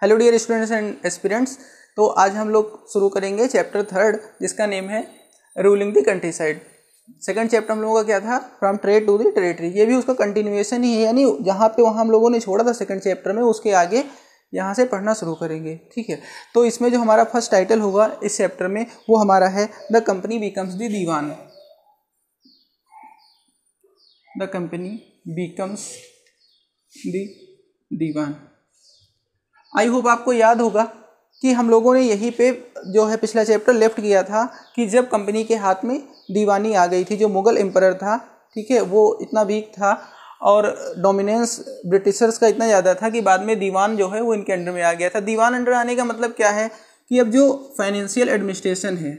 Hello dear students and aspirants. तो आज हम लोग शुरू करेंगे चैप्टर 3 जिसका नेम है ruling the countryside. Second chapter हम लोगों का क्या था, from trade to the territory. ये भी उसका कंटिन्यूएशन ही है, यानी जहाँ पे वहाँ हम लोगों ने छोड़ा था सेकंड चैप्टर में, उसके आगे यहाँ से पढ़ना शुरू करेंगे। ठीक है, तो इसमें जो हमारा फर्स्ट टाइटल होगा इस चैप्टर में वो हमारा है the company becomes the Diwan. The company becomes the Diwan. I hope आपको याद होगा कि हम लोगों ने यहीं पे जो है पिछला चैप्टर लेफ्ट किया था कि जब कंपनी के हाथ में दीवानी आ गई थी, जो मुगल एम्परर था, ठीक है, वो इतना वीक था और डोमिनेंस ब्रिटिशर्स का इतना ज़्यादा था कि बाद में दीवान जो है वो इनके अंडर में आ गया था। दीवान अंडर आने का मतलब क्या है कि अब जो फाइनेंशियल एडमिनिस्ट्रेशन है,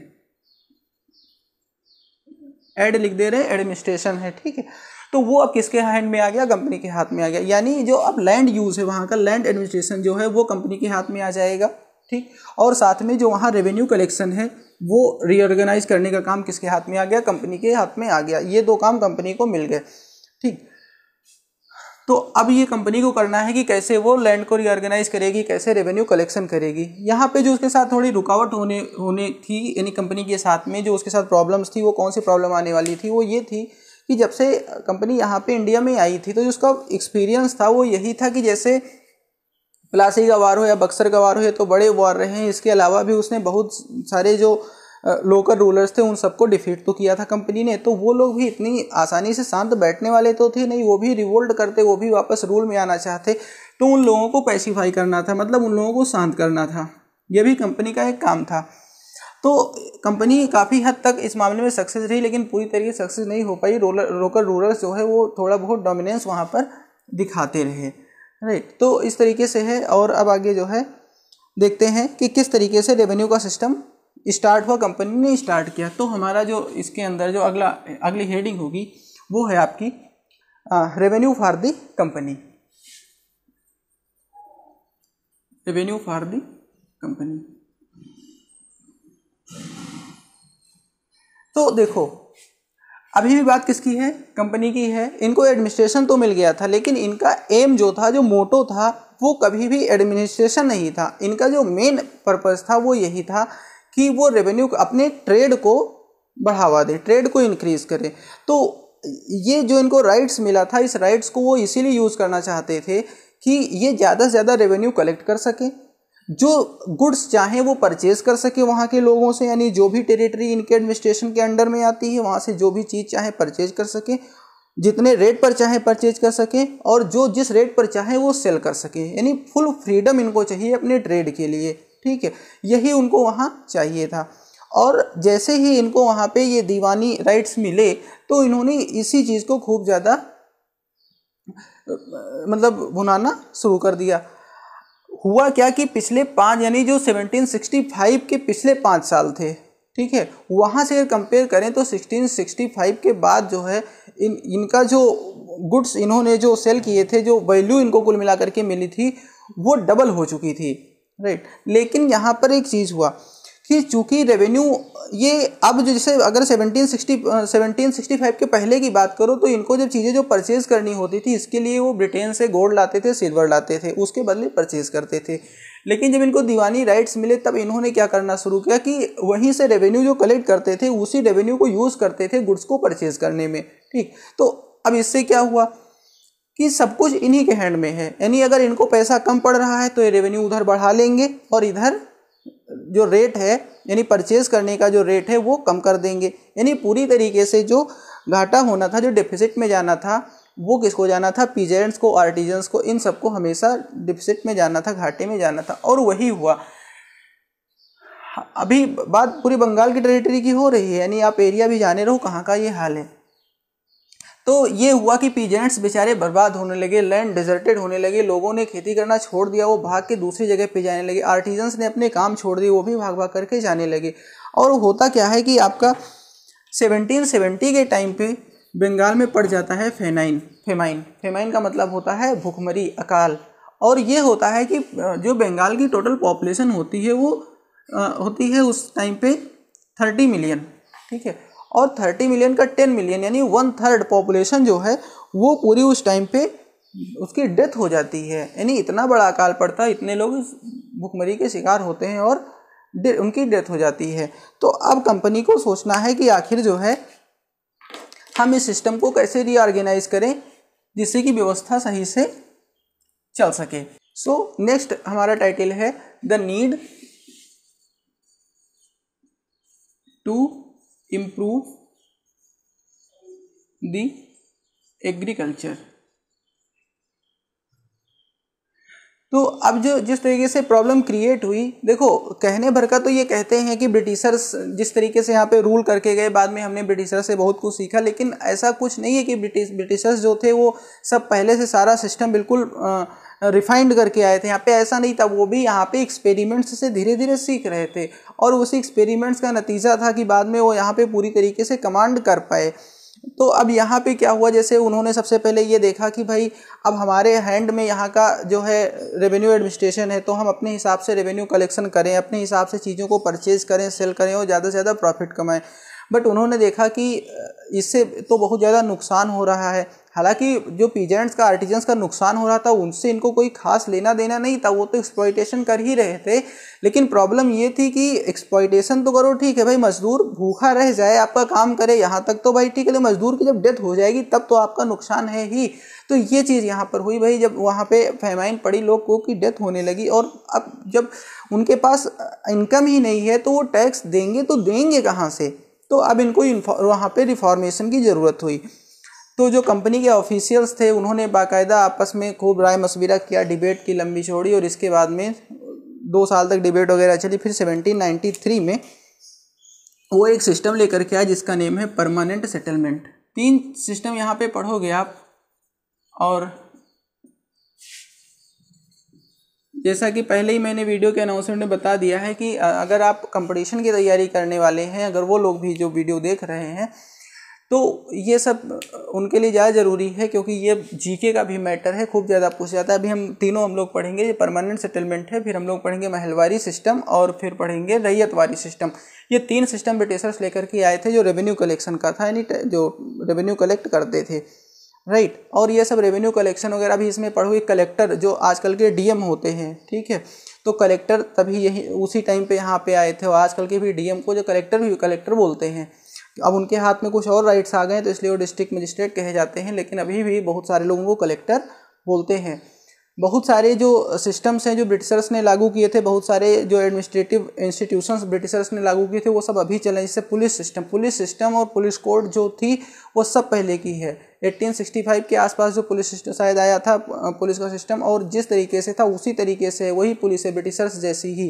एड लिख दे रहे हैं, एडमिनिस्ट्रेशन है, ठीक है, तो वो अब किसके हैंड में आ गया, कंपनी के हाथ में आ गया। यानी जो अब लैंड यूज है, वहाँ का लैंड एडमिनिस्ट्रेशन जो है वो कंपनी के हाथ में आ जाएगा। ठीक, और साथ में जो वहाँ रेवेन्यू कलेक्शन है वो रीऑर्गेनाइज करने का काम किसके हाथ में आ गया, कंपनी के हाथ में आ गया। ये दो काम कंपनी को मिल गए। ठीक, तो अब ये कंपनी को करना है कि कैसे वो लैंड को रीऑर्गेनाइज करेगी, कैसे रेवेन्यू कलेक्शन करेगी। यहाँ पे जो उसके साथ थोड़ी रुकावट होने थी, यानी कंपनी के साथ में जो उसके साथ प्रॉब्लम्स थी, वो कौन सी प्रॉब्लम आने वाली थी, वो ये थी कि जब से कंपनी यहाँ पे इंडिया में आई थी तो जो उसका एक्सपीरियंस था वो यही था कि जैसे प्लासी का वार हो या बक्सर का वार हो, ये तो बड़े वार रहे हैं, इसके अलावा भी उसने बहुत सारे जो लोकल रूलर्स थे उन सबको डिफीट तो किया था कंपनी ने। तो वो लोग भी इतनी आसानी से शांत बैठने वाले तो थे नहीं, वो भी रिवोल्ट करते, वो भी वापस रूल में आना चाहते। तो उन लोगों को पैसिफाई करना था, मतलब उन लोगों को शांत करना था, यह भी कंपनी का एक काम था। तो कंपनी काफ़ी हद तक इस मामले में सक्सेस रही, लेकिन पूरी तरीके से सक्सेस नहीं हो पाई। लोकल रूलर्स जो है वो थोड़ा बहुत डोमिनेंस वहाँ पर दिखाते रहे। राइट, तो इस तरीके से है। और अब आगे जो है देखते हैं कि किस तरीके से रेवेन्यू का सिस्टम स्टार्ट हुआ, कंपनी ने स्टार्ट किया। तो हमारा जो इसके अंदर जो अगली हेडिंग होगी वो है आपकी revenue for the company. Revenue for the company. तो देखो, अभी भी बात किसकी है, कंपनी की है। इनको एडमिनिस्ट्रेशन तो मिल गया था, लेकिन इनका एम जो था, जो मोटो था, वो कभी भी एडमिनिस्ट्रेशन नहीं था। इनका जो मेन पर्पस था वो यही था कि वो रेवेन्यू, अपने ट्रेड को बढ़ावा दे, ट्रेड को इंक्रीज करे। तो ये जो इनको राइट्स मिला था, इस राइट्स को वो इसीलिए यूज़ करना चाहते थे कि ये ज़्यादा से ज़्यादा रेवेन्यू कलेक्ट कर सके, जो गुड्स चाहें वो परचेज कर सके वहाँ के लोगों से, यानी जो भी टेरिटरी इनके एडमिनिस्ट्रेशन के अंडर में आती है वहाँ से जो भी चीज़ चाहे परचेज कर सके, जितने रेट पर चाहे परचेज कर सके, और जो जिस रेट पर चाहे वो सेल कर सके। यानी फुल फ्रीडम इनको चाहिए अपने ट्रेड के लिए। ठीक है, यही उनको वहाँ चाहिए था। और जैसे ही इनको वहाँ पे ये दीवानी राइट्स मिले तो इन्होंने इसी चीज़ को खूब ज़्यादा मतलब भुनाना शुरू कर दिया। हुआ क्या कि पिछले 5, यानी जो 1765 के पिछले 5 साल थे, ठीक है, वहाँ से कंपेयर करें तो 1665 के बाद जो है इनका जो गुड्स इन्होंने जो सेल किए थे, जो वैल्यू इनको कुल मिला करके मिली थी, वो डबल हो चुकी थी। राइट, लेकिन यहाँ पर एक चीज़ हुआ कि चूँकि रेवेन्यू ये अब जो, जैसे अगर 1765 के पहले की बात करो तो इनको जब चीज़ें जो परचेज़ करनी होती थी, इसके लिए वो ब्रिटेन से गोल्ड लाते थे, सिल्वर लाते थे, उसके बदले परचेज़ करते थे। लेकिन जब इनको दीवानी राइट्स मिले तब इन्होंने क्या करना शुरू किया कि वहीं से रेवेन्यू जो कलेक्ट करते थे उसी रेवेन्यू को यूज़ करते थे गुड्स को परचेज़ करने में। ठीक, तो अब इससे क्या हुआ कि सब कुछ इन्हीं के हैंड में है। यानी अगर इनको पैसा कम पड़ रहा है तो ये रेवेन्यू उधर बढ़ा लेंगे और इधर जो रेट है, यानी परचेज करने का जो रेट है वो कम कर देंगे। यानी पूरी तरीके से जो घाटा होना था, जो डेफिसिट में जाना था, वो किसको जाना था, पीजेंट्स को, आर्टिजन्स को, इन सबको हमेशा डेफिसिट में जाना था, घाटे में जाना था। और वही हुआ। अभी बात पूरी बंगाल की टेरिटरी की हो रही है, यानी आप एरिया भी जाने रहो कहाँ का ये हाल है। तो ये हुआ कि पीजेंट्स बेचारे बर्बाद होने लगे, लैंड डिजर्टेड होने लगे, लोगों ने खेती करना छोड़ दिया, वो भाग के दूसरी जगह पे जाने लगे। आर्टिजन्स ने अपने काम छोड़ दिए, वो भी भाग भाग करके जाने लगे। और होता क्या है कि आपका 1770 के टाइम पे बंगाल में पड़ जाता है फेमाइन का मतलब होता है भूखमरी, अकाल। और ये होता है कि जो बंगाल की टोटल पॉपुलेशन होती है वो होती है उस टाइम पे 30 मिलियन। ठीक है, और 30 मिलियन का 10 मिलियन यानी 1/3 पॉपुलेशन जो है वो पूरी उस टाइम पे उसकी डेथ हो जाती है, यानी इतना बड़ा अकाल पड़ता है, इतने लोग इस भुखमरी के शिकार होते हैं और उनकी डेथ हो जाती है। तो अब कंपनी को सोचना है कि आखिर जो है हम इस सिस्टम को कैसे रीऑर्गेनाइज करें जिससे कि व्यवस्था सही से चल सके। सो नेक्स्ट हमारा टाइटल है the need to improve the agriculture. तो अब जो जिस तरीके से प्रॉब्लम क्रिएट हुई, देखो कहने भर का तो ये कहते हैं कि ब्रिटिशर्स जिस तरीके से यहाँ पे रूल करके गए, बाद में हमने ब्रिटिशर्स से बहुत कुछ सीखा, लेकिन ऐसा कुछ नहीं है कि ब्रिटिशर्स जो थे वो सब पहले से सारा सिस्टम बिल्कुल रिफाइंड करके आए थे। यहाँ पे ऐसा नहीं था, वो भी यहाँ पे एक्सपेरिमेंट्स से धीरे धीरे सीख रहे थे और उसी एक्सपेरिमेंट्स का नतीजा था कि बाद में वो यहाँ पे पूरी तरीके से कमांड कर पाए। तो अब यहाँ पे क्या हुआ, जैसे उन्होंने सबसे पहले ये देखा कि भाई अब हमारे हैंड में यहाँ का जो है रेवेन्यू एडमिनिस्ट्रेशन है, तो हम अपने हिसाब से रेवेन्यू कलेक्शन करें, अपने हिसाब से चीज़ों को परचेज करें, सेल करें और ज़्यादा से ज़्यादा प्रॉफिट कमाएं। बट उन्होंने देखा कि इससे तो बहुत ज़्यादा नुकसान हो रहा है। हालांकि जो पीजेंट्स का, आर्टिजन्स का नुकसान हो रहा था उनसे इनको कोई खास लेना देना नहीं था, वो तो एक्सप्लॉइटेशन कर ही रहे थे। लेकिन प्रॉब्लम ये थी कि एक्सप्लॉइटेशन तो करो ठीक है भाई, मजदूर भूखा रह जाए, आपका काम करे यहाँ तक तो भाई ठीक है, मजदूर की जब डेथ हो जाएगी तब तो आपका नुकसान है ही। तो ये चीज़ यहाँ पर हुई भाई, जब वहाँ पे फैमाइन पड़ी, लोगों की डेथ होने लगी और अब जब उनके पास इनकम ही नहीं है तो वो टैक्स देंगे तो देंगे कहाँ से। तो अब इनको वहाँ पे रिफॉर्मेशन की ज़रूरत हुई। तो जो कंपनी के ऑफिशियल्स थे उन्होंने बाकायदा आपस में खूब राय मशविरा किया, डिबेट की लंबी चौड़ी, और इसके बाद में 2 साल तक डिबेट वगैरह चली। फिर 1793 में वो एक सिस्टम लेकर के आया जिसका नेम है परमानेंट सेटलमेंट। 3 सिस्टम यहाँ पे पढ़ोगे आप, और जैसा कि पहले ही मैंने वीडियो के अनाउंसमेंट में बता दिया है कि अगर आप कंपटीशन की तैयारी करने वाले हैं, अगर वो लोग भी जो वीडियो देख रहे हैं, तो ये सब उनके लिए ज़्यादा ज़रूरी है क्योंकि ये जीके का भी मैटर है, खूब ज़्यादा पूछ जाता है। अभी हम लोग पढ़ेंगे, ये परमानेंट सेटलमेंट है, फिर हम लोग पढ़ेंगे महलवारी सिस्टम और फिर पढ़ेंगे रैयतवारी सिस्टम। ये 3 सिस्टम ब्रिटिशर्स लेकर के आए थे जो रेवेन्यू कलेक्शन का था, यानी जो रेवेन्यू कलेक्ट करते थे, राइट। और ये सब रेवेन्यू कलेक्शन वगैरह भी इसमें पढ़ो। कलेक्टर जो आजकल के डीएम होते हैं, ठीक है, तो कलेक्टर तभी यही उसी टाइम पे यहाँ पे आए थे, और आजकल के भी डीएम को जो कलेक्टर बोलते हैं। अब उनके हाथ में कुछ और राइट्स आ गए हैं तो इसलिए वो डिस्ट्रिक्ट मजिस्ट्रेट कहे जाते हैं, लेकिन अभी भी बहुत सारे लोगों को कलेक्टर बोलते हैं। बहुत सारे जो सिस्टम्स हैं जो ब्रिटिशर्स ने लागू किए थे, बहुत सारे जो एडमिनिस्ट्रेटिव इंस्टीट्यूशंस ब्रिटिशर्स ने लागू किए थे, वो सब अभी चले। जैसे पुलिस सिस्टम और पुलिस कोड जो थी वो सब पहले की है। 1865 के आसपास जो पुलिस सिस्टम शायद आया था, पुलिस का सिस्टम, और जिस तरीके से था उसी तरीके से वही पुलिस है, ब्रिटिशर्स जैसी ही।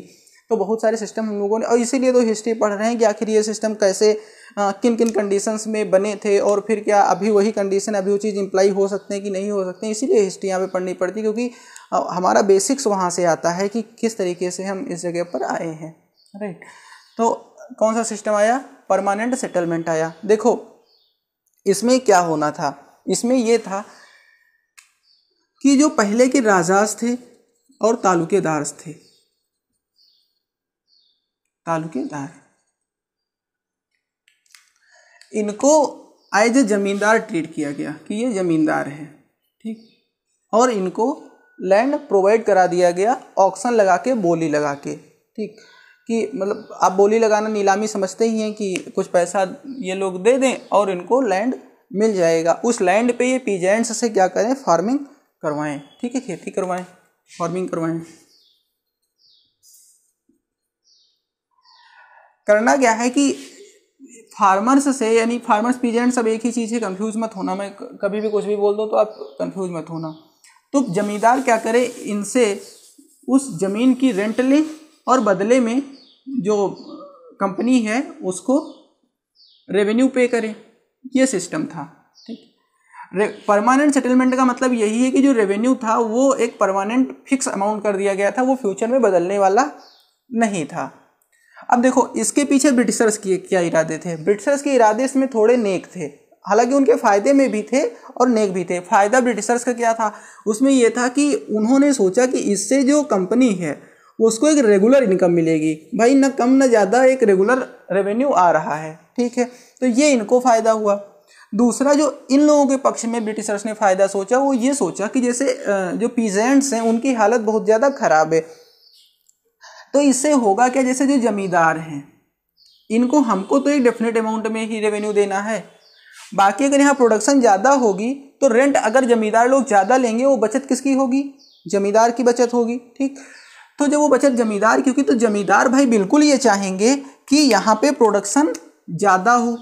तो बहुत सारे सिस्टम हम लोगों ने, और इसीलिए तो हिस्ट्री पढ़ रहे हैं कि आखिर ये सिस्टम कैसे किन किन कंडीशंस में बने थे, और फिर क्या अभी वही कंडीशन, अभी वो चीज़ इम्प्लाई हो सकते हैं कि नहीं हो सकते हैं। इसीलिए हिस्ट्री यहाँ पे पढ़नी पड़ती है क्योंकि हमारा बेसिक्स वहाँ से आता है कि किस तरीके से हम इस जगह पर आए हैं, राइट। तो कौन सा सिस्टम आया? परमानेंट सेटलमेंट आया। देखो इसमें क्या होना था, इसमें ये था कि जो पहले के राजास थे और तालुकेदार थे, इनको एज ए जमींदार ट्रीट किया गया कि ये जमींदार है, ठीक, और इनको लैंड प्रोवाइड करा दिया गया ऑक्शन लगा के, बोली लगा के, ठीक, कि मतलब आप बोली लगाना नीलामी समझते ही हैं कि कुछ पैसा ये लोग दे दें और इनको लैंड मिल जाएगा। उस लैंड पे ये पीजेंट्स से क्या करें? फार्मिंग करवाएं, ठीक है, खेती करवाएं, फार्मिंग करवाएं। करना क्या है कि फार्मर्स से, यानी फार्मर्स पीजेंट्स, सब एक ही चीज़ है, कंफ्यूज मत होना, मैं कभी भी कुछ भी बोल दो तो आप कंफ्यूज मत होना। तो जमींदार क्या करे, इनसे उस ज़मीन की रेंट ले और बदले में जो कंपनी है उसको रेवेन्यू पे करे। ये सिस्टम था, ठीक। परमानेंट सेटलमेंट का मतलब यही है कि जो रेवेन्यू था वो एक परमानेंट फिक्स अमाउंट कर दिया गया था, वो फ्यूचर में बदलने वाला नहीं था। अब देखो इसके पीछे ब्रिटिशर्स के क्या इरादे थे। ब्रिटिशर्स के इरादे इसमें थोड़े नेक थे, हालांकि उनके फ़ायदे में भी थे और नेक भी थे। फ़ायदा ब्रिटिशर्स का क्या था? उसमें यह था कि उन्होंने सोचा कि इससे जो कंपनी है उसको एक रेगुलर इनकम मिलेगी, भाई न कम न ज़्यादा एक रेगुलर रेवेन्यू आ रहा है, ठीक है, तो ये इनको फ़ायदा हुआ। दूसरा जो इन लोगों के पक्ष में ब्रिटिशर्स ने फ़ायदा सोचा, वो ये सोचा कि जैसे जो पीजेंट्स हैं उनकी हालत बहुत ज़्यादा ख़राब है, तो इससे होगा क्या, जैसे जो जमींदार हैं इनको हमको तो एक डेफिनेट अमाउंट में ही रेवेन्यू देना है, बाकी अगर यहाँ प्रोडक्शन ज़्यादा होगी तो रेंट अगर जमींदार लोग ज़्यादा लेंगे वो बचत किसकी होगी, जमींदार की बचत होगी। ठीक, तो जब वो बचत जमींदार की होगी तो जमींदार भाई बिल्कुल ये चाहेंगे कि यहाँ पे प्रोडक्शन ज़्यादा हो,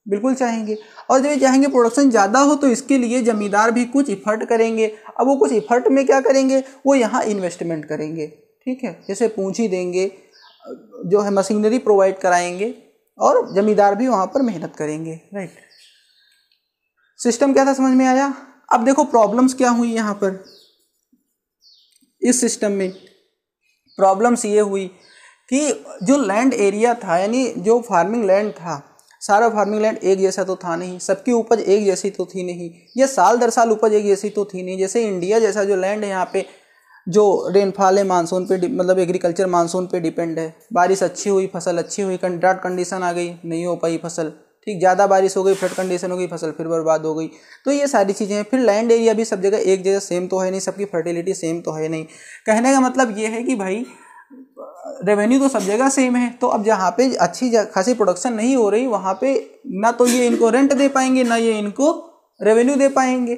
बिल्कुल चाहेंगे, और जब ये चाहेंगे प्रोडक्शन ज़्यादा हो तो इसके लिए जमींदार भी कुछ इफर्ट करेंगे। अब वो कुछ इफर्ट में क्या करेंगे, वो यहाँ इन्वेस्टमेंट करेंगे, ठीक है, जैसे पूंजी देंगे, जो है मशीनरी प्रोवाइड कराएंगे, और जमींदार भी वहाँ पर मेहनत करेंगे। राइट, सिस्टम क्या था, समझ में आया। अब देखो प्रॉब्लम्स क्या हुई यहाँ पर, इस सिस्टम में प्रॉब्लम्स ये हुई कि जो लैंड एरिया था, यानी जो फार्मिंग लैंड था, सारा फार्मिंग लैंड एक जैसा तो था नहीं, सबकी उपज एक जैसी तो थी नहीं, ये साल दर साल उपज एक जैसी तो थी नहीं। जैसे इंडिया जैसा जो लैंड है, यहाँ पे जो रेनफॉल है मानसून पे, मतलब एग्रीकल्चर मानसून पे डिपेंड है, बारिश अच्छी हुई फसल अच्छी हुई, ड्राउट कंडीशन आ गई नहीं हो पाई फसल, ठीक, ज़्यादा बारिश हो गई, फ्लड कंडीशन हो गई, फसल फिर बर्बाद हो गई। तो ये सारी चीज़ें हैं। फिर लैंड एरिया भी सब जगह एक जगह सेम तो है नहीं, सबकी फर्टिलिटी सेम तो है नहीं। कहने का मतलब ये है कि भाई रेवेन्यू तो सब जगह सेम है, तो अब जहाँ पे अच्छी खासी प्रोडक्शन नहीं हो रही वहाँ पे ना तो ये इनको रेंट दे पाएंगे ना ये इनको रेवेन्यू दे पाएंगे।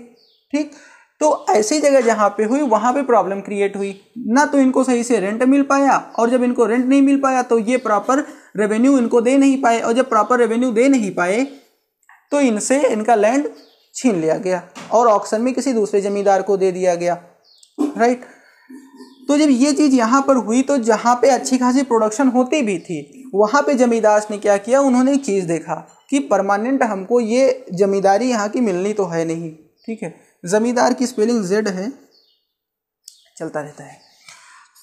ठीक, तो ऐसी जगह जहाँ पे हुई वहाँ पे प्रॉब्लम क्रिएट हुई, ना तो इनको सही से रेंट मिल पाया, और जब इनको रेंट नहीं मिल पाया तो ये प्रॉपर रेवेन्यू इनको दे नहीं पाए, और जब प्रॉपर रेवेन्यू दे नहीं पाए तो इनसे इनका लैंड छीन लिया गया और ऑक्शन में किसी दूसरे जमींदार को दे दिया गया। राइट, तो जब ये चीज़ यहाँ पर हुई तो जहाँ पे अच्छी खासी प्रोडक्शन होती भी थी वहाँ पे जमींदार ने क्या किया, उन्होंने एक चीज़ देखा कि परमानेंट हमको ये जमींदारी यहाँ की मिलनी तो है नहीं। ठीक है, जमींदार की स्पेलिंग जेड है, चलता रहता है।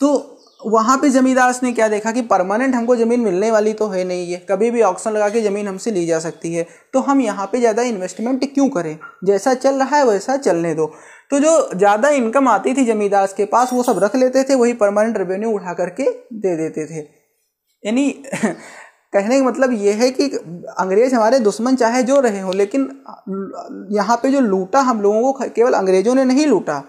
तो वहाँ पे जमींदार ने क्या देखा कि परमानेंट हमको ज़मीन मिलने वाली तो है नहीं, है कभी भी ऑक्शन लगा के ज़मीन हमसे ली जा सकती है, तो हम यहाँ पे ज़्यादा इन्वेस्टमेंट क्यों करें, जैसा चल रहा है वैसा चलने दो। तो जो ज़्यादा इनकम आती थी जमींदार के पास वो सब रख लेते थे, वही परमानेंट रेवेन्यू उठा करके दे देते थे। यानी कहने का मतलब ये है कि अंग्रेज हमारे दुश्मन चाहे जो रहे हो, लेकिन यहाँ पे जो लूटा हम लोगों को केवल अंग्रेजों ने नहीं लूटा,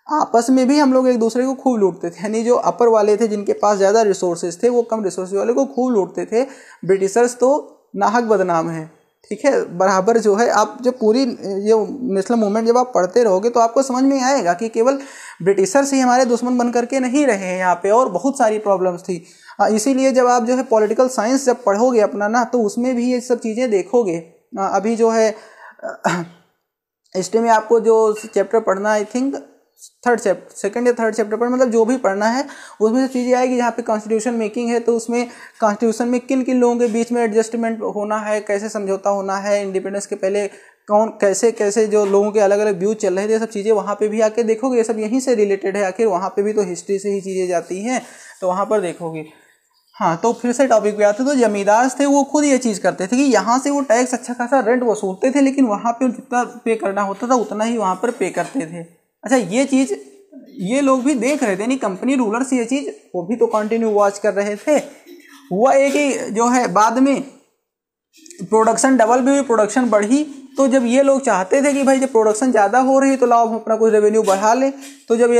आपस में भी हम लोग एक दूसरे को खूब लूटते थे। यानी जो अपर वाले थे जिनके पास ज़्यादा रिसोर्सेज थे वो कम रिसोर्सेज वाले को खूब लूटते थे। ब्रिटिशर्स तो नाहक बदनाम है। ठीक है, बराबर जो है आप जब पूरी ये नेशनल मूवमेंट जब आप पढ़ते रहोगे तो आपको समझ में आएगा कि केवल ब्रिटिशर्स ही हमारे दुश्मन बन करके नहीं रहे हैं यहाँ पे, और बहुत सारी प्रॉब्लम्स थी। इसीलिए जब आप जो है पॉलिटिकल साइंस जब पढ़ोगे अपना ना, तो उसमें भी ये सब चीज़ें देखोगे। अभी जो है हिस्ट्री में आपको जो चैप्टर पढ़ना, आई थिंक सेकंड या थर्ड चैप्टर पर, मतलब जो भी पढ़ना है उसमें से चीज़ें आएगी। जहाँ पे कॉन्स्टिट्यूशन मेकिंग है तो उसमें कॉन्स्टिट्यूशन में किन किन लोगों के बीच में एडजस्टमेंट होना है, कैसे समझौता होना है, इंडिपेंडेंस के पहले कौन कैसे कैसे जो लोगों के अलग अलग व्यूज चल रहे थे, सब चीज़ें वहाँ पे भी आके देखोगे। ये सब यहीं से रिलेटेड है, आखिर वहाँ पे भी तो हिस्ट्री से ही चीज़ें जाती हैं, तो वहाँ पर देखोगे। हाँ, तो फिर से टॉपिक पे आते, तो जमींदार थे वो खुद ये चीज़ करते थे कि यहाँ से वो टैक्स अच्छा खासा रेंट वसूलते थे, लेकिन वहाँ पे जितना पे करना होता था उतना ही वहाँ पर पे करते थे। अच्छा, ये चीज़ ये लोग भी देख रहे थे, नहीं कंपनी रूलर्स ये चीज़ वो भी तो कंटिन्यू वॉच कर रहे थे। हुआ एक ही जो है बाद में प्रोडक्शन डबल भी हुई, प्रोडक्शन बढ़ी, तो जब ये लोग चाहते थे कि भाई जब प्रोडक्शन ज़्यादा हो रही है तो लाओ हम अपना कुछ रेवेन्यू बढ़ा लें, तो जब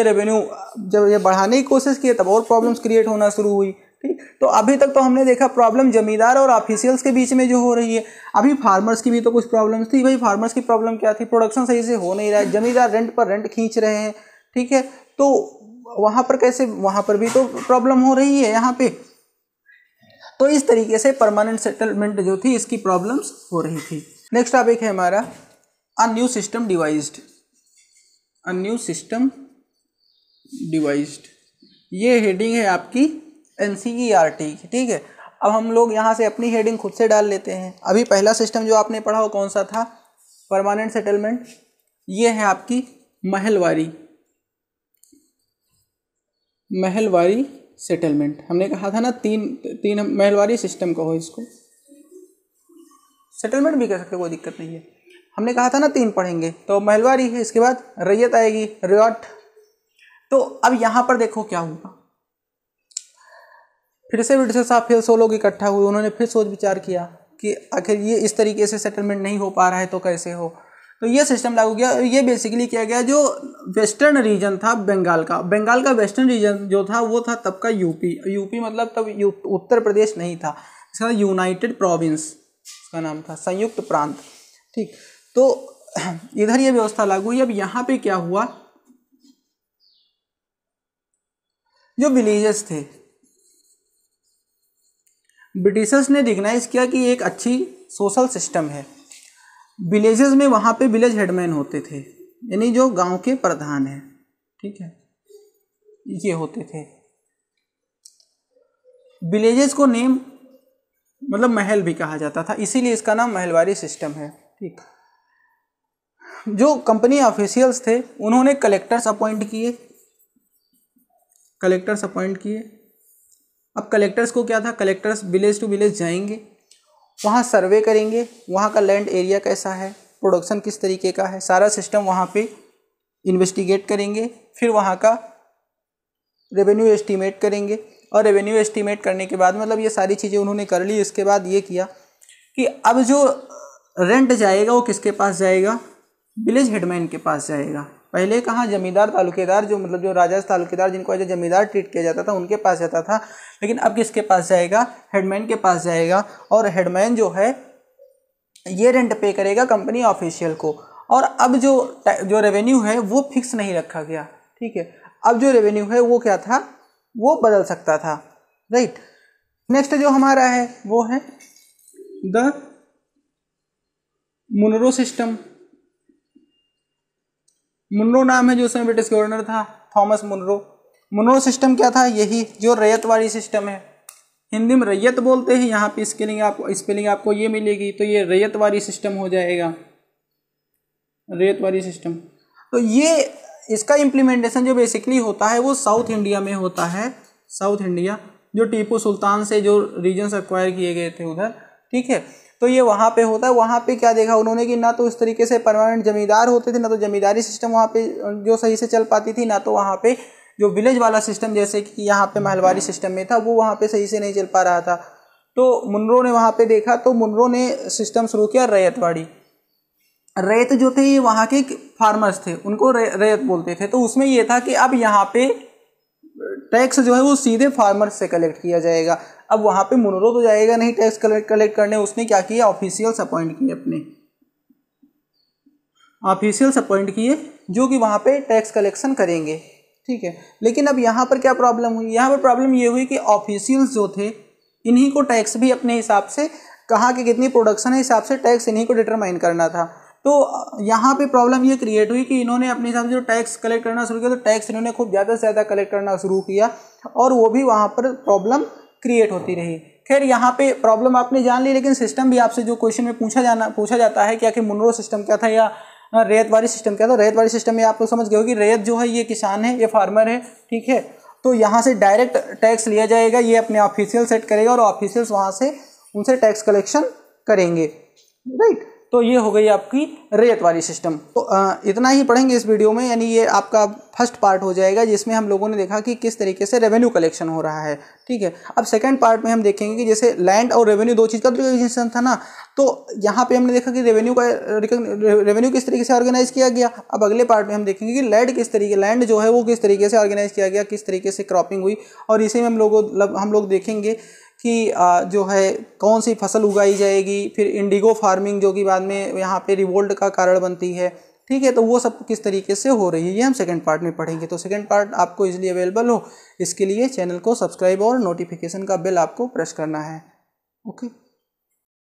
ये बढ़ाने की कोशिश की तब और प्रॉब्लम्स क्रिएट होना शुरू हुई। ठीक, तो अभी तक तो हमने देखा प्रॉब्लम जमींदार और ऑफिशियल्स के बीच में जो हो रही है। अभी फार्मर्स की भी तो कुछ प्रॉब्लम्स थी। भाई फार्मर्स की प्रॉब्लम क्या थी, प्रोडक्शन सही से हो नहीं रहा है, जमींदार रेंट पर रेंट खींच रहे हैं। ठीक है, तो वहाँ पर कैसे, वहाँ पर भी तो प्रॉब्लम हो रही है यहाँ पे। तो इस तरीके से परमानेंट सेटलमेंट जो थी इसकी प्रॉब्लम्स हो रही थी। नेक्स्ट टॉपिक है हमारा a new system devised. A new system devised, ये हेडिंग है आपकी NCERT की। ठीक है, अब हम लोग यहाँ से अपनी हेडिंग खुद से डाल लेते हैं। अभी पहला सिस्टम जो आपने पढ़ा वो कौन सा था, परमानेंट सेटलमेंट। ये है आपकी महलवारी सेटलमेंट। हमने कहा था ना तीन महलवारी सिस्टम कहो इसको, सेटलमेंट भी कह सकते, कोई दिक्कत नहीं है। हमने कहा था ना 3 पढ़ेंगे, तो महलवारी है, इसके बाद रैयत आएगी, रियाट। तो अब यहाँ पर देखो क्या हुआ, फिर से ब्रिटिशर साहब फिर 100 लोग इकट्ठा हुए, उन्होंने फिर सोच विचार किया कि आखिर ये इस तरीके से सेटलमेंट नहीं हो पा रहा है तो कैसे हो। तो ये सिस्टम लागू किया। ये बेसिकली किया गया जो वेस्टर्न रीजन था बंगाल का वेस्टर्न रीजन जो था वो था तब का यूपी मतलब तब उत्तर प्रदेश नहीं था, इसका यूनाइटेड प्रोविंस इसका नाम था, संयुक्त प्रांत। ठीक, तो इधर ये व्यवस्था लागू हुई। अब यहाँ पे क्या हुआ, जो विलेजेस थे ब्रिटिशर्स ने रिकग्नाइज किया कि एक अच्छी सोशल सिस्टम है। विलेजेस में वहाँ पे विलेज हेडमैन होते थे, यानी जो गांव के प्रधान हैं, ठीक है, ये होते थे। विलेजेस को नेम मतलब महल भी कहा जाता था, इसीलिए इसका नाम महलवारी सिस्टम है। ठीक, जो कंपनी ऑफिशियल्स थे उन्होंने कलेक्टर्स अपॉइंट किए। अब कलेक्टर्स को क्या था, कलेक्टर्स विलेज टू विलेज जाएंगे, वहाँ सर्वे करेंगे, वहाँ का लैंड एरिया कैसा है, प्रोडक्शन किस तरीके का है, सारा सिस्टम वहाँ पे इन्वेस्टिगेट करेंगे। फिर वहाँ का रेवेन्यू एस्टीमेट करेंगे, और रेवेन्यू एस्टीमेट करने के बाद मतलब ये सारी चीज़ें उन्होंने कर ली। इसके बाद ये किया कि अब जो रेंट जाएगा वो किसके पास जाएगा, विलेज हेडमैन के पास जाएगा। पहले कहाँ, जमींदार तालुकेदार, जो मतलब जो राजा तालुकेदार जिनको एज ए जमींदार ट्रीट किया जाता था उनके पास जाता था, लेकिन अब किसके पास जाएगा, हेडमैन के पास जाएगा। और हेडमैन जो है ये रेंट पे करेगा कंपनी ऑफिशियल को। और अब जो रेवेन्यू है वो फिक्स नहीं रखा गया, ठीक है। अब जो रेवेन्यू है वो क्या था, वो बदल सकता था, राइट। नेक्स्ट जो हमारा है वो है द मुनरो सिस्टम। मुनरो नाम है जो उसमें ब्रिटिश गवर्नर था, थॉमस मुनरो। मुनरो सिस्टम क्या था, यही जो रैयतवाड़ी सिस्टम है, हिंदी में रैयत बोलते हैं, यहाँ पे स्पेलिंग आपको ये मिलेगी, तो ये रैयतवाड़ी सिस्टम हो जाएगा, रैयतवाड़ी सिस्टम। तो ये इसका इम्प्लीमेंटेशन जो बेसिकली होता है वो साउथ इंडिया में होता है, साउथ इंडिया, जो टीपू सुल्तान से जो रीजन्स एक्वायर किए गए थे उधर, ठीक है। तो ये वहाँ पे होता है। वहाँ पे क्या देखा उन्होंने कि ना तो इस तरीके से परमानेंट जमींदार होते थे, ना तो जमींदारी सिस्टम वहाँ पे जो सही से चल पाती थी, ना तो वहाँ पे जो विलेज वाला सिस्टम जैसे कि यहाँ पे महलवारी सिस्टम में था वो वहाँ पे सही से नहीं चल पा रहा था। तो मुनरो ने वहाँ पे देखा, तो मुनरो ने सिस्टम शुरू किया रैयतवाड़ी। रैयत जो थे ये वहाँ के फार्मर्स थे, उनको रैयत बोलते थे। तो उसमें ये था कि अब यहाँ पे टैक्स जो है वो सीधे फार्मर्स से कलेक्ट किया जाएगा। अब वहाँ पे मुनरो तो जाएगा नहीं टैक्स कलेक्ट करने, उसने क्या किया, ऑफिशियल्स अपॉइंट किए, अपने ऑफिशियल्स अपॉइंट किए जो कि वहाँ पे टैक्स कलेक्शन करेंगे, ठीक है। लेकिन अब यहाँ पर क्या प्रॉब्लम हुई, यहाँ पर प्रॉब्लम ये हुई कि ऑफिशियल्स जो थे इन्हीं को टैक्स भी अपने हिसाब से, कहाँ की कितनी प्रोडक्शन है हिसाब से टैक्स इन्हीं को डिटरमाइन करना था। तो यहाँ पे प्रॉब्लम ये क्रिएट हुई कि इन्होंने अपने हिसाब से जो टैक्स कलेक्ट करना शुरू किया, तो टैक्स इन्होंने खूब ज़्यादा से ज़्यादा कलेक्ट करना शुरू किया, और वो भी वहाँ पर प्रॉब्लम क्रिएट होती रही। खैर यहाँ पे प्रॉब्लम आपने जान ली, लेकिन सिस्टम भी आपसे जो क्वेश्चन में पूछा जाता है क्या कि मुनरो सिस्टम क्या था या रैयतवाड़ी सिस्टम क्या था। रैयतवाड़ी सिस्टम में आप लोग समझ गए हो कि रैयत जो है ये किसान है, ये फार्मर है, ठीक है। तो यहाँ से डायरेक्ट टैक्स लिया जाएगा, ये अपने ऑफिशियल सेट करेगा और ऑफिशियल्स वहाँ से उनसे टैक्स कलेक्शन करेंगे, राइट। तो ये हो गई आपकी रैयतवाड़ी सिस्टम। तो इतना ही पढ़ेंगे इस वीडियो में, यानी ये आपका फर्स्ट पार्ट हो जाएगा जिसमें हम लोगों ने देखा कि किस तरीके से रेवेन्यू कलेक्शन हो रहा है, ठीक है। अब सेकंड पार्ट में हम देखेंगे कि जैसे लैंड और रेवेन्यू दो चीज़ का रिकग्निशन था ना, तो यहाँ पे हमने देखा कि रेवेन्यू किस तरीके से ऑर्गेनाइज किया गया। अब अगले पार्ट में हम देखेंगे कि लैंड जो है वो किस तरीके से ऑर्गेनाइज किया गया, किस तरीके से क्रॉपिंग हुई, और इसी में हम लोग देखेंगे कि जो है कौन सी फसल उगाई जाएगी। फिर इंडिगो फार्मिंग जो कि बाद में यहाँ पे रिवोल्ट का कारण बनती है, ठीक है। तो वो सब किस तरीके से हो रही है ये हम सेकंड पार्ट में पढ़ेंगे। तो सेकंड पार्ट आपको इजीली अवेलेबल हो, इसके लिए चैनल को सब्सक्राइब और नोटिफिकेशन का बेल आपको प्रेस करना है, ओके।